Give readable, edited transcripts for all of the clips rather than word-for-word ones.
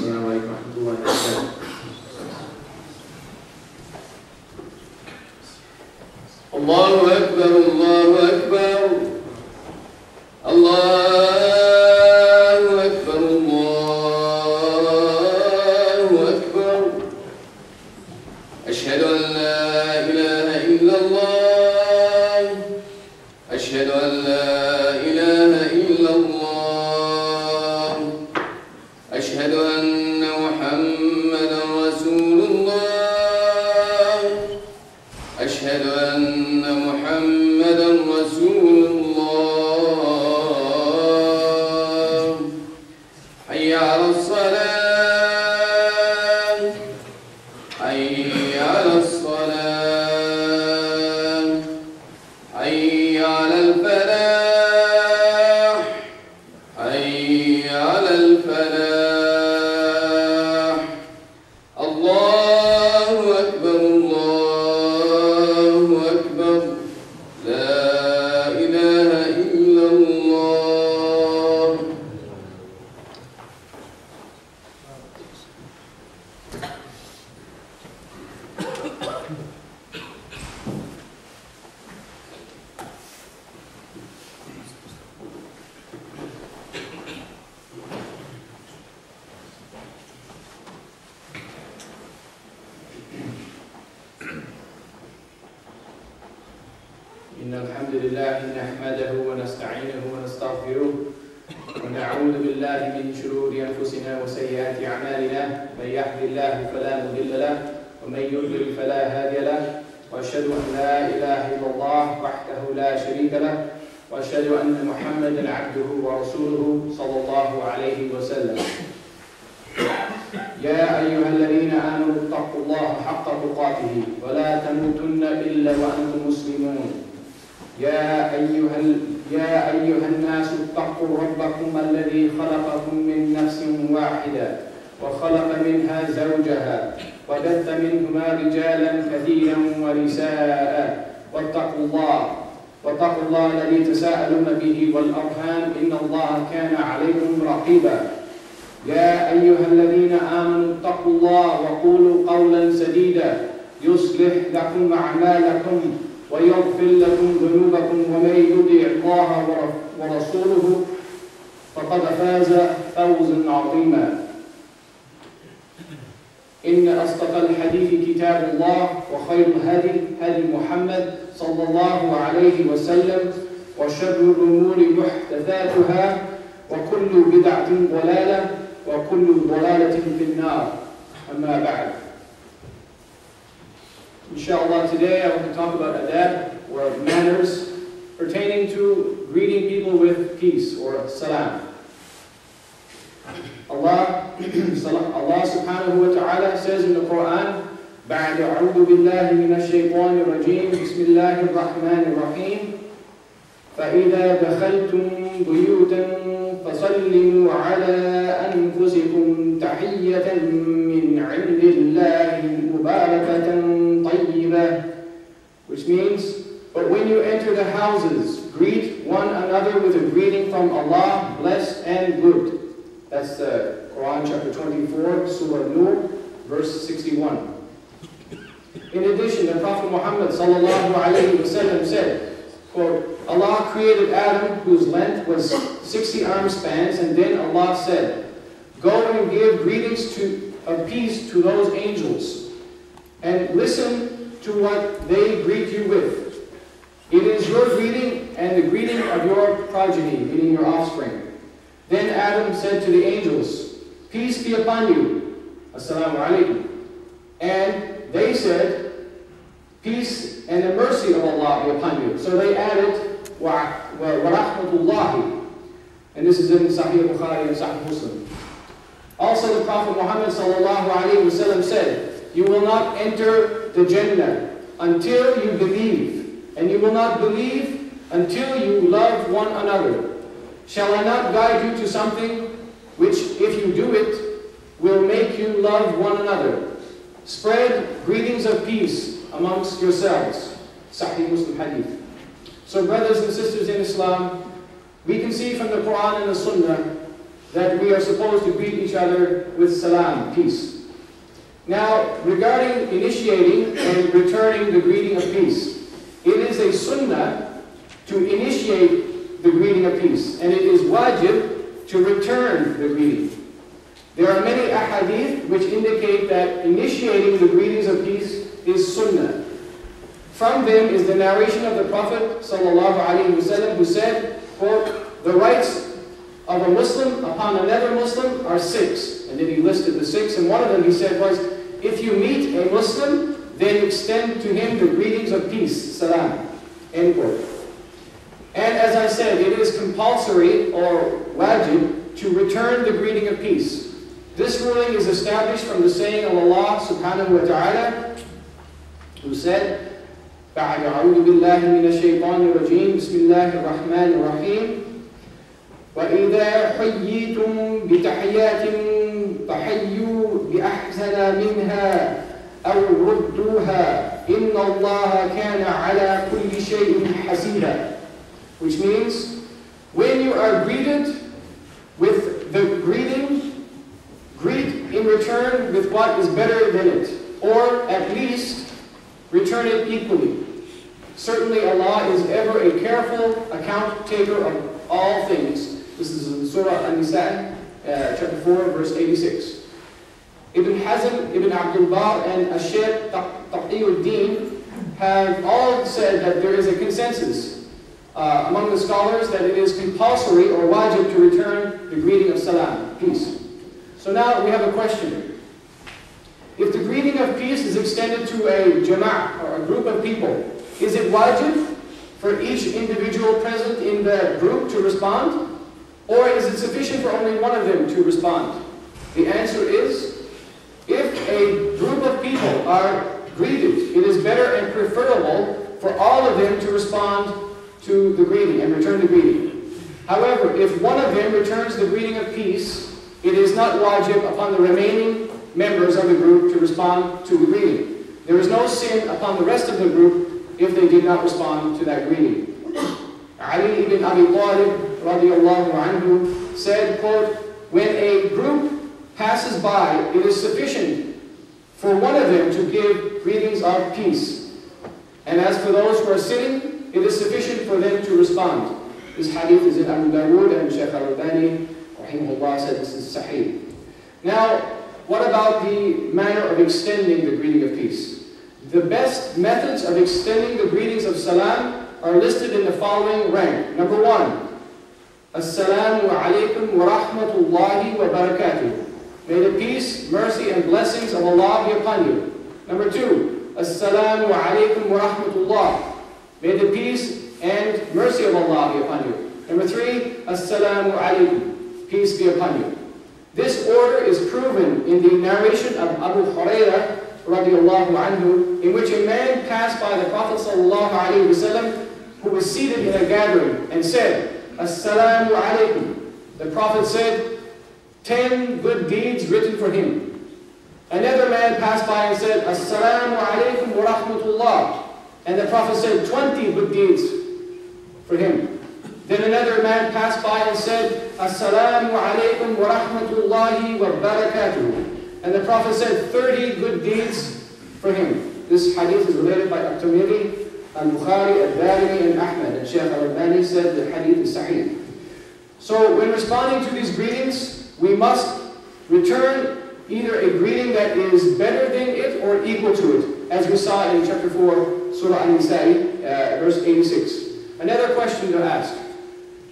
السلام عليكم ورحمة الله وبركاته. الله أكبر الله أكبر الله أكبر الله أكبر. أشهد أن لا إله إلا الله أشهد أن لا إله إلا الله أشهد أن محمدا رسول الله أشهد أن محمدا رسول الله. حي على الصلاة حي على الصلاة حي على الفلاح حي على الفلاح. الله أكبر الله أكبر لا إله إلا الله. إن الحمد لله نحمده ونستعينه ونستغفره ونعوذ بالله من شرور أنفسنا وسيئات أعمالنا. من يهد الله فلا مضل له ومن يضلل فلا هادي له وأشهد أن لا إله إلا الله وحده لا شريك له وأشهد أن محمدا عبده ورسوله صلى الله عليه وسلم. يا أيها الذين آمنوا اتقوا الله حق تقاته ولا تموتن إلا وأنتم مسلمون. يا أيها الناس اتقوا ربكم الذي خلقكم من نفس واحدة وخلق منها زوجها وبث منهما رجالا كثيرا ونساء واتقوا الله الذي تساءلون به والأرحام إن الله كان عليكم رقيبا. يا أيها الذين آمنوا اتقوا الله وقولوا قولا سديدا يصلح لكم أعمالكم ويغفر لكم ذنوبكم ومن يطع الله ورسوله فقد فاز فوزا عظيما. إن أصدق الحديث كتاب الله وخير الهدي هدي محمد صلى الله عليه وسلم وشر الأمور محدثاتها وكل بدعة ضلالة وكل ضلالة في النار. أما بعد. Inshallah, today I want to talk about adab, or manners, pertaining to greeting people with peace, or salam. Allah subhanahu wa ta'ala says in the Qur'an, بعد أعوذ بالله من الشيطان الرجيم بسم الله الرحمن الرحيم فإذا دخلتم بيوتا فسلموا على أنفسكم تحية من عند الله مباركة طيبة, which means, but when you enter the houses, greet one another with a greeting from Allah, blessed and good. That's the Quran chapter 24, Surah Nur, verse 61. In addition, the Prophet Muhammad sallallahu alayhi wa sallam said, quote, Allah created Adam, whose length was 60 arm spans, and then Allah said, go and give greetings of peace to those angels, and listen to what they greet you with. It is your greeting and the greeting of your progeny, meaning your offspring. Then Adam said to the angels, peace be upon you, assalamu alaikum. And they said, peace and the mercy of Allah be upon you. So they added, wa rahmatullahi. And this is in Sahih Bukhari and Sahih Muslim. Also the Prophet Muhammad sallallahu alaihi wasallam said, you will not enter the Jannah until you believe, and you will not believe until you love one another. Shall I not guide you to something which, if you do it, will make you love one another? Spread greetings of peace amongst yourselves. Sahih Muslim Hadith. So brothers and sisters in Islam, we can see from the Quran and the Sunnah that we are supposed to greet each other with salam, peace. Now, regarding initiating and returning the greeting of peace, it is a sunnah to initiate the greeting of peace, and it is wajib to return the greeting. There are many ahadith which indicate that initiating the greetings of peace is sunnah. From them is the narration of the Prophet ﷺ, who said, quote, "The rights of a Muslim upon another Muslim are 6. And then he listed the 6, and one of them he said was, if you meet a Muslim, then extend to him the greetings of peace, salam. End quote. And as I said, it is compulsory or wajib to return the greeting of peace. This ruling is established from the saying of Allah subhanahu wa ta'ala, who said, بعد أعوذ بالله من الشيطان الرجيم بسم الله الرحمن الرحيم وإذا حييتم بتحيات فحيوا بأحسن منها أو ردوها إن الله كان على كل شيء حسيبا. Which means, when you are greeted with the greeting, greet in return with what is better than it, or at least return it equally. Certainly Allah is ever a careful account taker of all things. This is in Surah An-Nisa, chapter 4, verse 86. Ibn Hazm, Ibn Abdul Bar, and Ash-Shaykh Taqiyuddin have all said that there is a consensus among the scholars that it is compulsory or wajib to return the greeting of salam, peace. So now we have a question. If the greeting of peace is extended to a jama'ah, or a group of people, is it wajib for each individual present in the group to respond? Or is it sufficient for only one of them to respond? The answer is, if a group of people are greeted, it is better and preferable for all of them to respond to the greeting and return the greeting. However, if one of them returns the greeting of peace, it is not wajib upon the remaining members of the group to respond to the greeting. There is no sin upon the rest of the group if they did not respond to that greeting. Ali ibn Abi Talib radiallahu anhu said, quote, when a group passes by, it is sufficient for one of them to give greetings of peace. And as for those who are sitting, it is sufficient for them to respond. This hadith is in Abu Dawood, and Shaykh al-Albani rahimahullah said this is sahih. Now, what about the manner of extending the greeting of peace? The best methods of extending the greetings of salam are listed in the following rank. Number 1, Assalamu alaikum wa rahmatullahi wa barakatuh. May the peace, mercy, and blessings of Allah be upon you. Number 2, Assalamu alaikum wa rahmatullah. May the peace and mercy of Allah be upon you. Number 3, Assalamu alaikum. Peace be upon you. This order is proven in the narration of Abu Hurairah radiallahu anhu, in which a man passed by the Prophet sallallahu alaihi wasallam who was seated in a gathering and said, Assalamu alaikum. The Prophet said, 10 good deeds written for him. Another man passed by and said, Assalamu alaikum wa rahmatullah. And the Prophet said, 20 good deeds for him. Then another man passed by and said, Assalamu alaikum wa rahmatullahi wa barakatuh. And the Prophet said, 30 good deeds for him. This hadith is related by At-Tirmidhi, Al-Bukhari, Al-Darimi, and Ahmad. And Shaykh al-Albani said the hadith is sahih. So when responding to these greetings, we must return either a greeting that is better than it or equal to it, as we saw in chapter 4, Surah An-Nisa, verse 86. Another question to ask.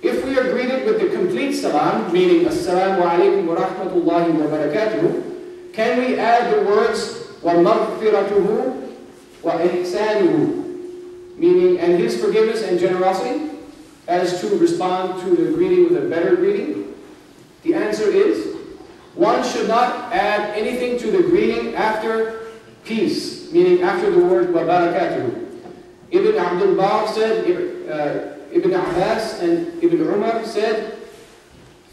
If we are greeted with the complete salam, meaning Assalamu alaikum wa rahmatullahi wa barakatuh, can we add the words وَمَغْفِرَتُهُ وَإِحْسَانُهُ, meaning and his forgiveness and generosity, as to respond to the greeting with a better greeting? The answer is, one should not add anything to the greeting after peace, meaning after the word وَبَرَكَاتُهُ. Ibn Abdul Bar said, Ibn Abbas and Ibn Umar said,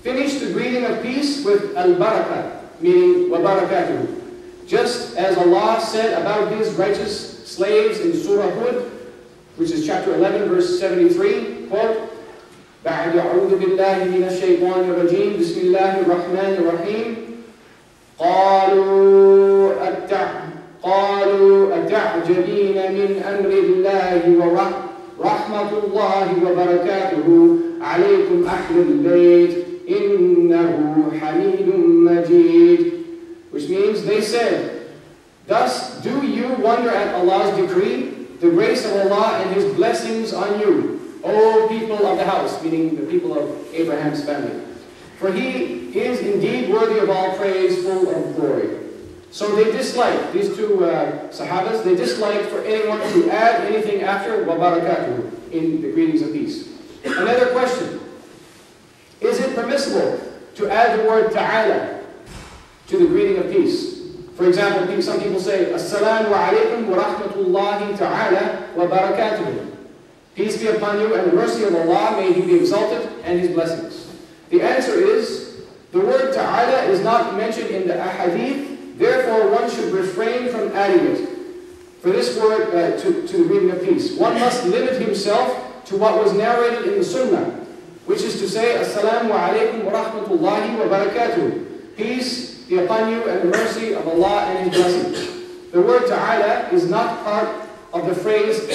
finish the greeting of peace with al-barakah, meaning وَبَرَكَاتُهُ. Just as Allah said about His righteous slaves in Surah Hud, which is chapter 11, verse 73, quote, بعد أعوذ بالله من الشيطان الرجيم بسم الله الرحمن الرحيم قالوا أتعجبين من أمر الله ورحمة الله وبركاته عليكم أهل البيت إنه حميد مجيد. Which means they said, thus do you wonder at Allah's decree, the grace of Allah and His blessings on you, O people of the house, meaning the people of Abraham's family. For He is indeed worthy of all praise, full of glory. So they disliked, these two Sahabas, they disliked for anyone to add anything after wa barakatuhu in the greetings of peace. Another question, is it permissible to add the word ta'ala to the greeting of peace? For example, some people say, Assalamu alaikum wa rahmatullahi ta'ala wa barakatuhu. Peace be upon you and the mercy of Allah, may He be exalted, and His blessings. The answer is, the word ta'ala is not mentioned in the ahadith, therefore one should refrain from adding it for this word to the greeting of peace. One must limit himself to what was narrated in the sunnah, which is to say, Assalamu alaikum wa rahmatullahi wa barakatuh. Peace be upon you and the mercy of Allah and His blessings. The word ta'ala is not part of the phrase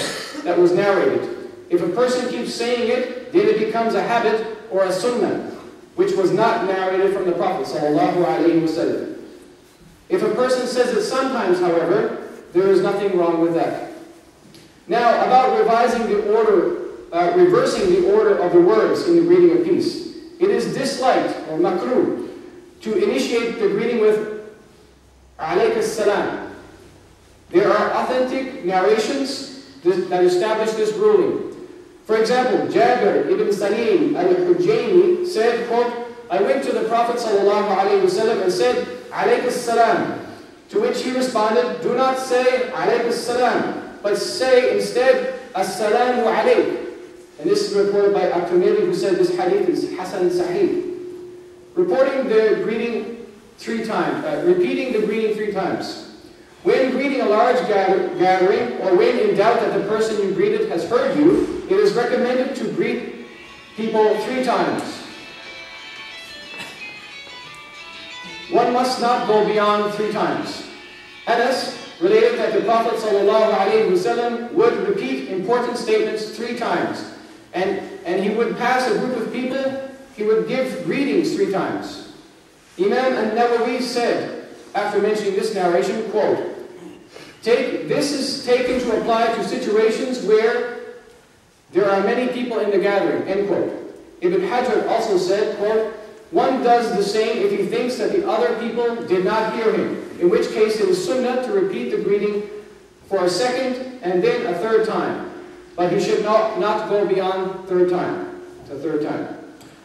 that was narrated. If a person keeps saying it, then it becomes a habit or a sunnah, which was not narrated from the Prophet ﷺ. If a person says it sometimes, however, there is nothing wrong with that. Now, about reversing the order of the words in the greeting of peace. It is disliked, or makruh, to initiate the greeting with alayka salam. There are authentic narrations that establish this ruling. For example, Jabir ibn Salim al-Hujjayni said, quote, I went to the Prophet ﷺ and said, alayka salam. To which he responded, do not say alayka salam, but say instead, assalamu alayk. And this is reported by At-Tirmidhi, who said this hadith is Hasan Sahih. Reporting the greeting 3 times, repeating the greeting 3 times. When greeting a large gathering, or when in doubt that the person you greeted has heard you, it is recommended to greet people 3 times. One must not go beyond 3 times. Anas related that the Prophet ﷺ would repeat important statements 3 times. And he would pass a group of people, he would give greetings 3 times. Imam An-Nawawi said, after mentioning this narration, quote, this is taken to apply to situations where there are many people in the gathering, end quote. Ibn Hajar also said, quote, one does the same if he thinks that the other people did not hear him, in which case it is sunnah to repeat the greeting for a 2nd and then a 3rd time. But he should not go beyond 3rd time. The 3rd time.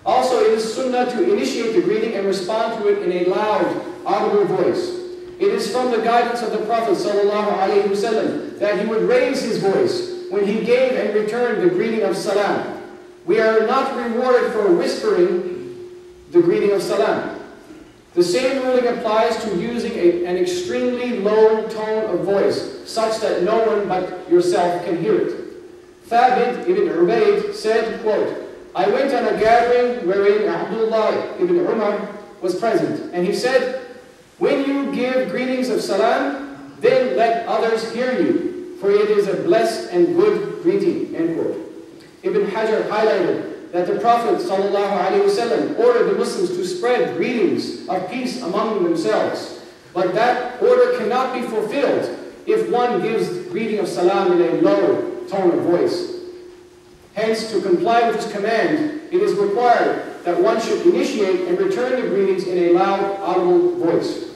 Also, it is sunnah to initiate the greeting and respond to it in a loud, audible voice. It is from the guidance of the Prophet ﷺ that he would raise his voice when he gave and returned the greeting of salam. We are not rewarded for whispering the greeting of salam. The same ruling applies to using an extremely low tone of voice, such that no one but yourself can hear it. Thabit ibn Ubayd said, quote, I went on a gathering wherein Abdullah ibn Umar was present, and he said, when you give greetings of salam, then let others hear you, for it is a blessed and good greeting, end quote. Ibn Hajar highlighted that the Prophet ﷺ ordered the Muslims to spread greetings of peace among themselves, but that order cannot be fulfilled if one gives greeting of salam in a low tone of voice. Hence, to comply with this command, it is required that one should initiate and return the greetings in a loud, audible voice.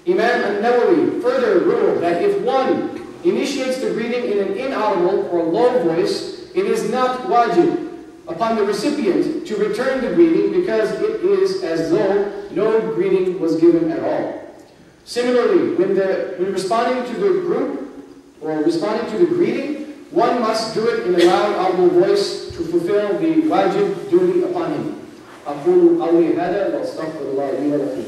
Imam An-Nawawi further ruled that if one initiates the greeting in an inaudible or low voice, it is not wajib upon the recipient to return the greeting because it is as though no greeting was given at all. Similarly, when responding to the group or responding to the greeting, one must do it in a loud, audible voice to fulfill the wajib duty upon him. أقول قولي هذا وأستغفر الله لي ولكم.